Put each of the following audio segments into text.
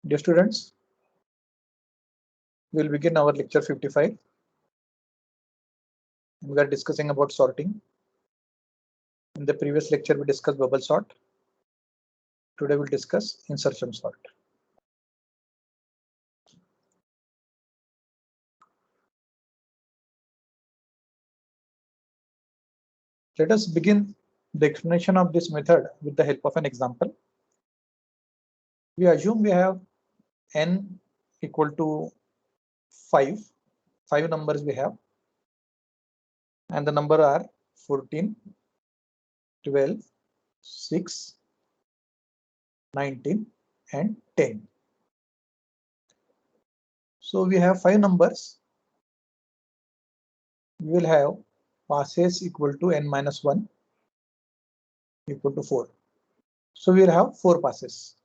Dear students, we will begin our lecture 55. We are discussing about sorting. In the previous lecture, we discussed bubble sort. Today, we'll discuss insertion sort. Let us begin the explanation of this method with the help of an example. We assume we have n equal to 5. 5 numbers we have, and the number are 14, 12, 6, 19, and 10. So we have 5 numbers. We will have passes equal to n minus 1 equal to 4. So we will have 4 passes.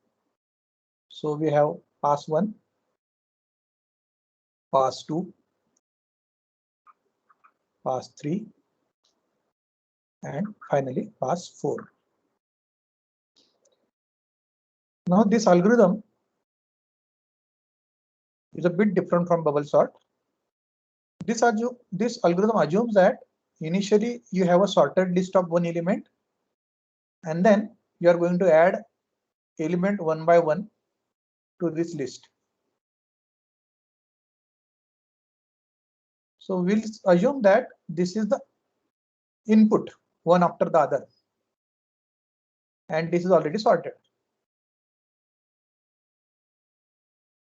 So we have pass 1, pass 2, pass 3, and finally pass 4. Now this algorithm is a bit different from bubble sort. This algorithm assumes that initially you have a sorted list of one element, and then you are going to add element one by one to this list. So we'll assume that this is the input one after the other, and this is already sorted.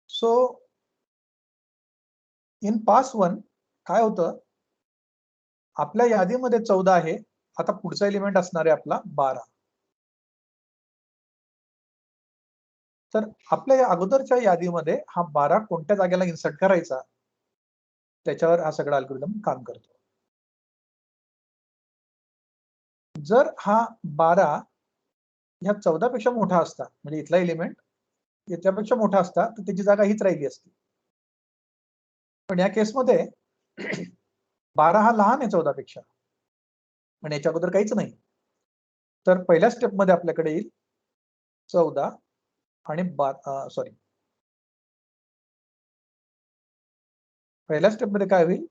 So in pass 1 काय होतं, आपल्या यादीमध्ये 14 आहे. आता पुढचा element असणार आहे आपला 12. तर आपल्या अगोदरच्या यादीमध्ये हा 12 कोणत्या जागेला इन्सर्ट करायचा त्याच्यावर हा सगळा अल्गोरिदम काम करतो. जर हा 12 ह्या 14 पेक्षा मोठा असता, म्हणजे इथला एलिमेंट याच्यापेक्षा मोठा असता, तर त्याची जागा हीच राहिली असती. पण या केसमध्ये 12 हा लहान आहे 14 पेक्षा, पण याच्या अगोदर काहीच नाही. तर पहिल्या स्टेप मध्ये आपल्याकडे येईल 14 आणि पहिल्या स्टेप मध्ये काय होईल,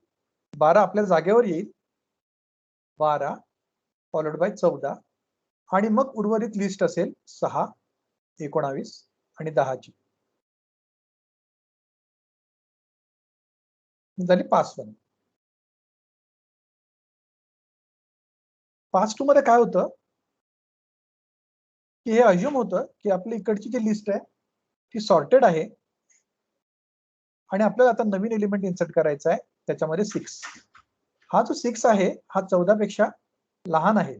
12 आपल्या जागेवर येईल, 12 फॉलोड बाय 14, आणि मग उर्वरित लिस्ट असेल 6, 19 आणि 10 ची. झाली पास 1. पास 2 मध्ये काय होतं की हे अज्युम होतं की आपल्या इकडची जी लिस्ट आहे ती सॉर्टेड आहे, आणि आपल्याला आता नवीन एलिमेंट इन्सर्ट करायचा आहे, त्याच्यामध्ये 6. हा जो 6 आहे हा 14 पेक्षा लहान आहे,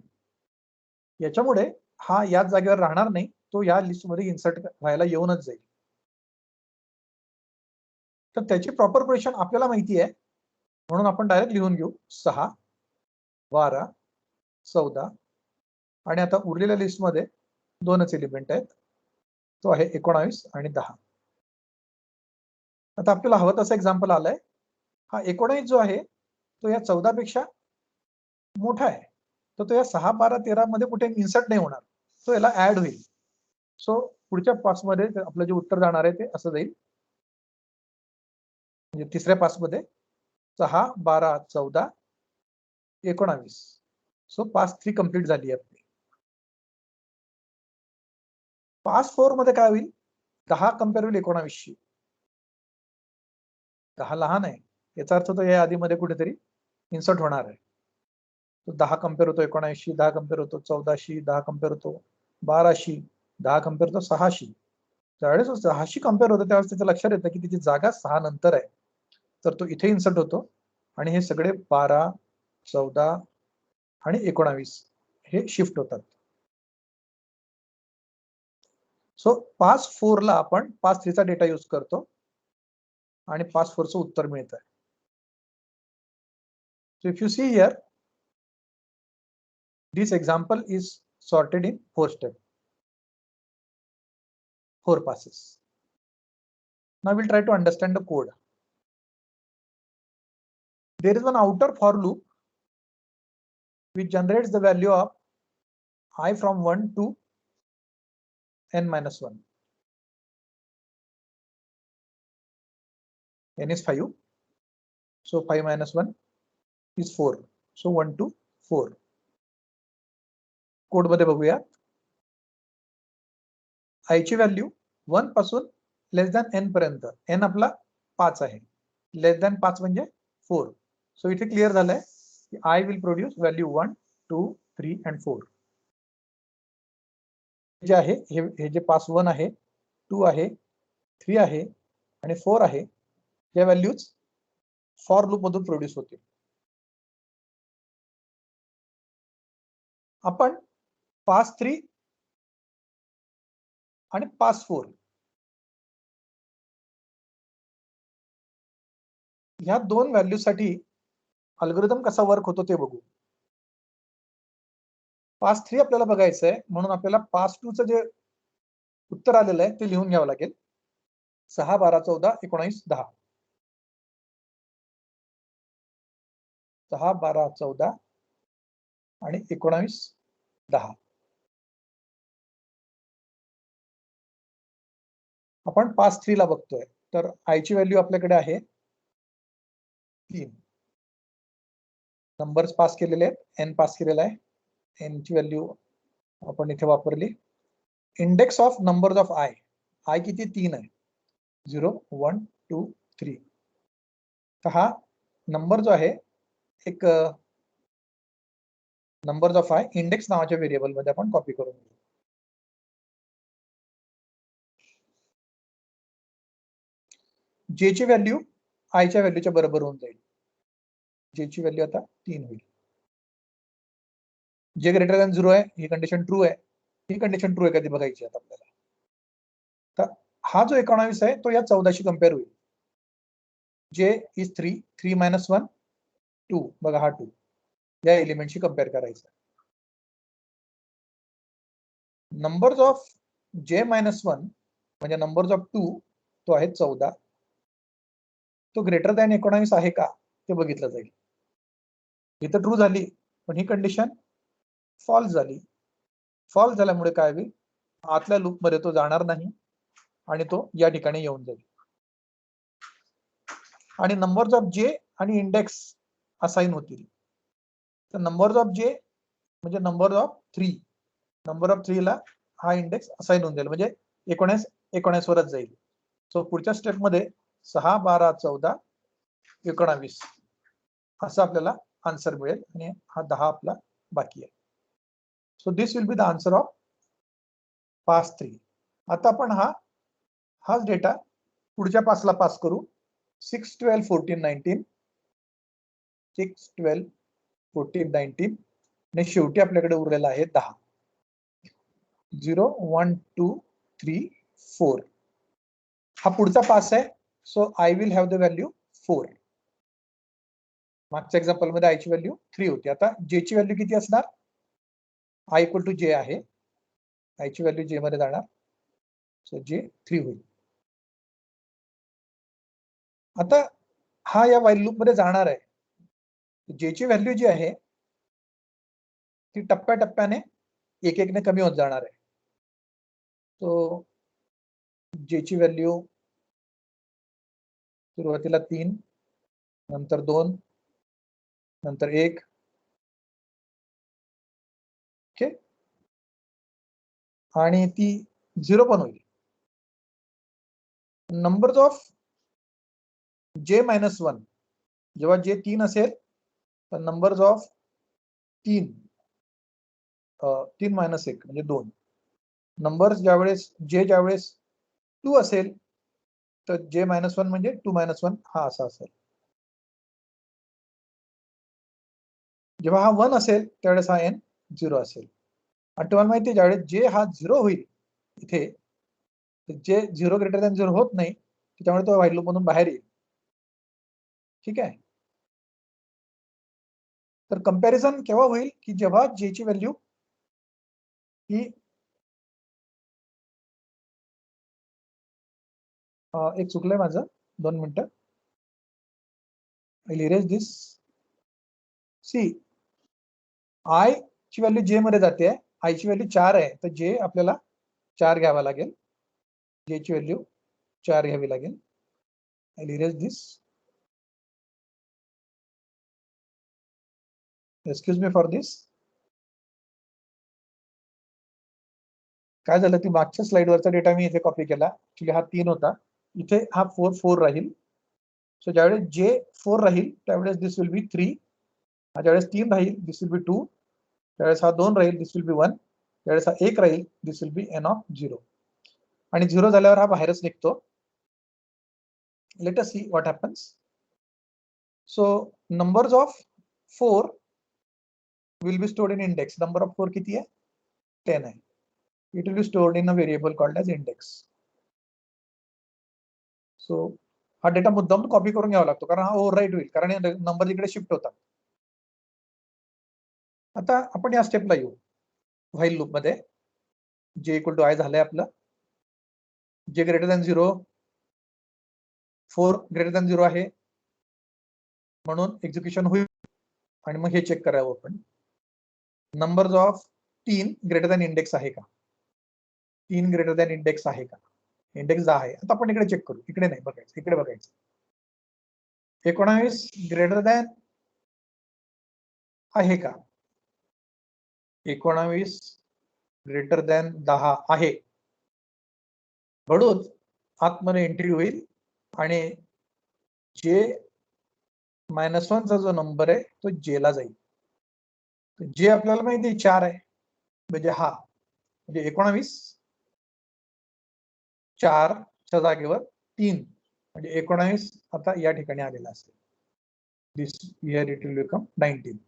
याच्यामुळे हा याच जागेवर राहणार नाही, तो या लिस्टमध्ये इन्सर्ट व्हायला येऊनच जाईल. तर त्याची प्रॉपर पोझिशन आपल्याला माहिती आहे, म्हणून आपण डायरेक्ट लिहून घेऊ 6, 12, 14, आणि आता उरलेल्या लिस्टमध्ये 2च एलिमेंट आहेत, तो आहे 19 आणि 10. आता आपल्याला हवं तसं एक्झाम्पल आलंय. हा 19 जो आहे तो या 14 पेक्षा मोठा आहे, तर तो या 6, 12, 13 मध्ये कुठे इन्सर्ट नाही होणार, तो याला ऍड होईल. सो पुढच्या पास मध्ये आपलं जे उत्तर जाणार आहे ते असं जाईल, म्हणजे तिसऱ्या पास मध्ये 6, 12, 14, 19. सो पास 3 कंप्लीट झाली आपली. पास 4 मध्ये काय होईल, 10 कम्पेअर होईल 19शी. 10 लहान आहे, याचा अर्थ तो या यादीमध्ये कुठेतरी इन्सर्ट होणार आहे. तो 10 कम्पेअर होतो 19शी, 10 कम्पेअर होतो 14शी, 10 कम्पेअर होतो 12शी, 10 कम्पेअर होतो 6शी. ज्यावेळेस 6शी कम्पेअर होतो त्यावेळेस त्याच्या लक्षात येतं की तिची जागा 6 नंतर आहे, तर तो इथे इन्सर्ट होतो, आणि हे सगळे 12, 14 आणि 19 हे शिफ्ट होतात. सो पास 4 ला आपण पास 3 चा डेटा यूज करतो, आणि पास 4 चं उत्तर मिळत आहे. So if you see here, this example is sorted in 4 steps, 4 passes. Now we'll try to understand the code. There is one outer for loop which generates the value of I from 1 to n minus 1. n is 5, so 5 minus 1 is 4, so 1 to 4. Code मध्ये बघूया. I ची value 1 पासून लेस than n पर्यंत, n आपला 5 आहे, लेस than 5 म्हणजे 4. So इथे clear झालंय की I will produce value 1, 2, 3 and 4. जे आहे हे जे पास 1 आहे, 2 आहे, 3 आहे आणि 4 आहे, या व्हॅल्यूज फॉर लूप मधून प्रोड्यूस होतील. आपण पास 3 आणि पास 4 ह्या दोन व्हॅल्यू साठी अल्गोरिदम कसा वर्क होतो ते बघू. पास 3 आपल्याला बघायचं आहे, म्हणून आपल्याला पास 2 चं जे उत्तर आलेलं आहे ते लिहून घ्यावं लागेल. 6, 12, 14, 19, 10. 6, 12, 14 आणि 19, 10. आपण पास 3 ला बघतोय, तर आय ची व्हॅल्यू आपल्याकडे आहे 3. नंबर्स पास केलेले आहेत, n पास केलेला आहे, n ची व्हॅल्यू आपण इथे वापरली. Index of numbers of I, I किती 3 आहे, 0, 1, 2, 3. तर हा नंबर जो आहे एक नंबर्स ऑफ आय इंडेक्स नावाच्या व्हेरिएबल मध्ये आपण कॉपी करून घेऊ. जे ची व्हॅल्यू आय च्या व्हॅल्यूच्या बरोबर होऊन जाईल. जे ची व्हॅल्यू आता 3 होईल. जे ग्रेटर दॅन 0 आहे, ही कंडिशन ट्रू आहे, ही कंडिशन ट्रू आहे कधी बघायची आता आपल्याला. तर हा जो 19 आहे तो या 14 शी कंपेअर होईल. जे इज 3, 3 minus 1, 2. बघा हा 2 या एलिमेंटशी कंपेअर करायचा. नंबर्स ऑफ जे मायनस 1 म्हणजे नंबर्स ऑफ 2 तो आहे 14. तो ग्रेटर दॅन 19 आहे का ते बघितलं जाईल. इथं ट्रू झाली, पण ही कंडिशन फॉल्स झाली. फॉल्स झाल्यामुळे काय होईल, आतल्या लूप मध्ये तो जाणार नाही आणि तो या ठिकाणी येऊन जाईल. आणि नंबर्स ऑफ जे आणि इंडेक्स असाइन होतील. तर नंबर्स ऑफ जे म्हणजे नंबर ऑफ 3, नंबर ऑफ 3 ला हा इंडेक्स असाइन होऊन जाईल, म्हणजे 19 वरच जाईल. सो पुढच्या स्टेप मध्ये 6, 12, 14, 19 असं आपल्याला आन्सर मिळेल आणि हा 10 आपला बाकी आहे. So this will be the answer of pass 3. आता आपण हाच डेटा पुढच्या पासला पास करू. 6, 12, 14, 19, 6, 12, 14, 19 आणि शेवटी आपल्याकडे उरलेला आहे 10. 0, 1, 2, 3, 4. हा पुढचा पास आहे. So I will have the value 4. मागच्या एक्झाम्पल मध्ये आय ची व्हॅल्यू 3 होती. आता जे ची व्हॅल्यू किती असणार, आय इक्वल टू जे आहे, आय ची व्हॅल्यू जे मध्ये जाणार, सो जे 3 होईल. आता हा या व्हाईल लूप मध्ये जाणार आहे. जे ची व्हॅल्यू जी आहे ती टप्प्याटप्प्याने एक एकने कमी होत जाणार आहे. तो जे ची व्हॅल्यू सुरुवातीला 3, नंतर 2, नंतर 1. ओके, आणि ती 0 पण होईल. नंबर्स ऑफ जे मायनस 1, जेव्हा जे 3 असेल तर नंबर्स ऑफ 3 मायनस 1 म्हणजे 2. नंबर्स ज्यावेळेस 2 असेल तर जे मायनस 1 म्हणजे 2 मायनस 1 हा असा असेल. जेव्हा हा 1 असेल त्यावेळेस हा n 0 असेल. आणि तुम्हाला माहिती आहे ज्यावेळेस जे हा 0 होईल इथे, जे 0 ग्रेटर दॅन 0 होत नाही, त्यामुळे तो व्हाईल लूप मधून बाहेर येईल. ठीक आहे. तर कंपॅरिझन केव्हा होईल की जेव्हा जे ची व्हॅल्यू ही एक चुकलंय माझं, 2 मिनिटं. I'll erase this. C I ची व्हॅल्यू जे मध्ये जाते, आय ची व्हॅल्यू 4 आहे, तर जे आपल्याला 4 घ्यावा लागेल, जे ची व्हॅल्यू 4 घ्यावी लागेल. I'll erase this. Excuse me for this. काय झालं, ती मागच्या स्लाइडवरचा डेटा मी इथे कॉपी केला. ऍक्च्युली हा 3 होता, इथे हा 4 राहील. सो ज्यावेळेस जे 4 राहील त्यावेळेस दिस विल बी 3. ज्यावेळेस 3 राहील दिस विल बी 2. त्यावेळेस हा 2 राहील दिस विल बी 1. त्यावेळेस हा 1 राहील दिस विल बी n of 0. आणि 0 झाल्यावर हा बाहेरच निघतो. Let us see what happens. So numbers of 4 will be stored in index. Number of 4 किती आहे? 10 आहे. It will be stored in a variable called as index. So हा डेटा मुद्दाम कॉपी करून घ्यावा लागतो, कारण हा ओव्हरराईट होईल, कारण नंबर इकडे शिफ्ट होतात. आता आपण या स्टेपला येऊ. व्हाईल लूप मध्ये जे इक्वल टू आय झालंय आपलं. जे ग्रेटर दॅन 0, 4 ग्रेटर दॅन 0 आहे म्हणून एक्झिक्युशन होईल. आणि मग हे चेक करावं आपण, numbers of 3 greater than index आहे का? 3 ग्रेटर दॅन इंडेक्स आहे का? इंडेक्स 10 आहे. आता आपण इकडे चेक करू, इकडे नाही बघायचं, इकडे बघायचं. 19 ग्रेटर दॅन आहे का? 19 ग्रेटर दॅन 10 आहे म्हणून आतमध्ये एंट्री होईल आणि जे -1चा जो नंबर आहे तो जे ला जाईल. जे आपल्याला माहिती आहे 4 आहे, म्हणजे हा, म्हणजे 19 4 च्या जागेवर 3 म्हणजे 19 आता या ठिकाणी आलेला असेल. दिस हिअर इट विल बिकम 19.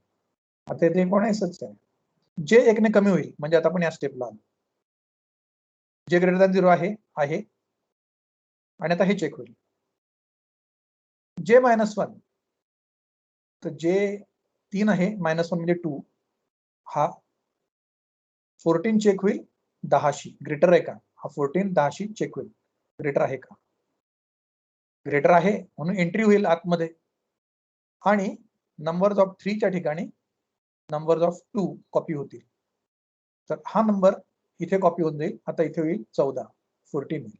आता इथे 19च आहे. जे 1 ने कमी होईल, म्हणजे आता आपण या स्टेपला आलो. जे ग्रेटर दॅन 0 आहे आणि आता हे चेक होईल. जे -1, तर जे 3 आहे, -1 म्हणजे 2, हा 14 चेक होईल 10शी. ग्रेटर आहे का? हा 14 10शी चेक होईल. ग्रेटर आहे का? ग्रेटर आहे म्हणून एंट्री होईल आतमध्ये आणि नंबर्स ऑफ 3 च्या ठिकाणी नंबर्स ऑफ 2 कॉपी होतील. तर हा नंबर इथे कॉपी होऊन जाईल. आता इथे होईल 14, 14 होईल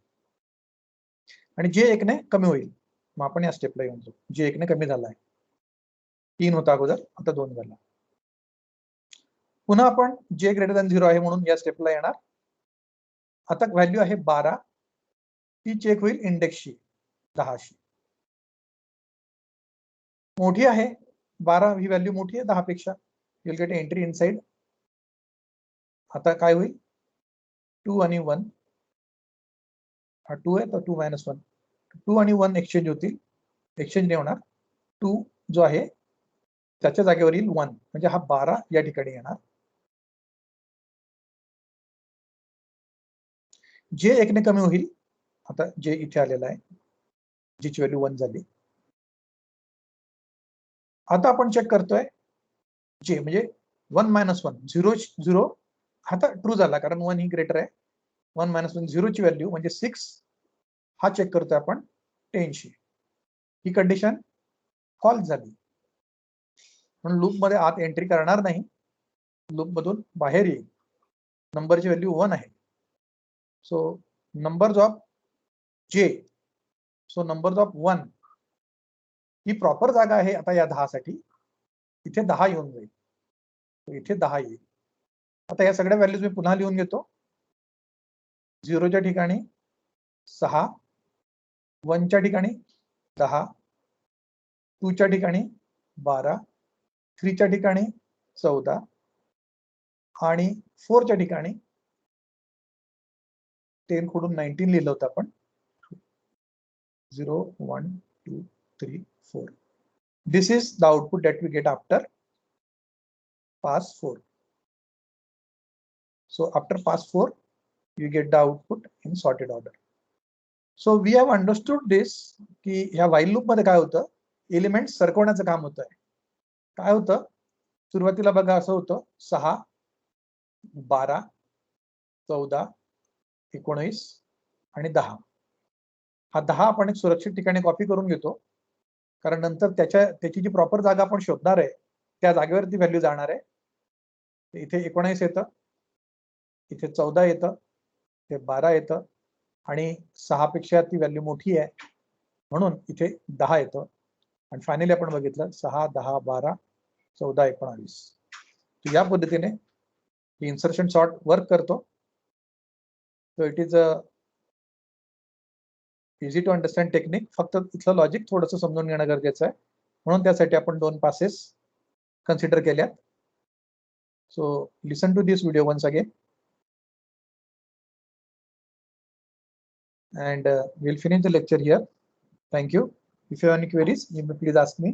आणि जे 1 ने कमी होईल. मग आपण या स्टेपला येऊन जाऊ. जे 1 ने कमी झाला आहे, 3 होता अगोदर, आता 2 झाला. पुन्हा आपण जे ग्रेटर दॅन 0 आहे म्हणून या स्टेपला येणार. आता व्हॅल्यू आहे 12, ती चेक होईल इंडेक्सशी 10शी. मोठी आहे 12, ही व्हॅल्यू मोठी आहे 10 पेक्षा. You'll gate entry inside. आता काय होईल? 2 आणि 1, हा 2 आहे तर 2 - 1, 2 आणि 1 एक्सचेंज होतील. एक्सचेंज नाही होणार. 2 जो आहे त्याच्या जागेवर येईल 1, म्हणजे हा 12 या ठिकाणी येणार. जे 1 ने कमी होईल. आता जे इथे आलेला आहे, जीची व्हॅल्यू 1 झाली. आता आपण चेक करतोय जे म्हणजे 1 - 1, 0 0 आता ट्रू झाला, कारण 1 ही ग्रेटर आहे. 1 - 1 0 ची व्हॅल्यू म्हणजे 6, हा चेक करतोय आपण 10शी. ही कंडिशन फॉल्स झाली म्हणून लूप मध्ये आत एंट्री करणार नाही, लूप मधून बाहेर येईल. नंबरची व्हॅल्यू 1 आहे. सो नंबर्स ऑफ जे, so numbers of 1 he proper जागा आहे आता या 10 साठी. इथे 10 येऊन जाईल, इथे 10 येईल. आता या सगळ्या व्हॅल्यूज मी पुन्हा लिहून घेतो. 0च्या ठिकाणी 6, 1च्या ठिकाणी 10, 2च्या ठिकाणी 12, 3च्या ठिकाणी 14 आणि 4च्या ठिकाणी 10 कडून 19 लिहिलं होतं आपण. 0 1 2 3 4. This is the output that we get after pass 4. So after pass 4, you get the output in sorted order. So we have understood this की ह्या while loop मध्ये काय होतं, एलिमेंट सरकवण्याचं काम होतं. काय होतं, सुरुवातीला बघा असं होतं 6 12 14 19 आणि 10. हा 10 आपण एक सुरक्षित ठिकाणी कॉपी करून घेतो, कारण नंतर त्याची जी प्रॉपर जागा आपण शोधणार आहे त्या जागेवर ती व्हॅल्यू जाणार आहे. इथे 19 येतं, इथे 14 येतं, इथे 12 येतं आणि 6 पेक्षा ती व्हॅल्यू मोठी आहे म्हणून इथे 10 येतं आणि फायनली आपण बघितलं 6, 10, 12, 14, 19. या पद्धतीने इन्सर्शन सॉर्ट वर्क करतो. So it is a easy to understand technique. फक्त इथलं लॉजिक थोडंसं समजून घेणं गरजेचं आहे, म्हणून त्यासाठी आपण 2 पासेस कन्सिडर केल्यात. So listen to this video once again and we'll finish the lecture here. Thank you. If you have any queries, you may please ask me.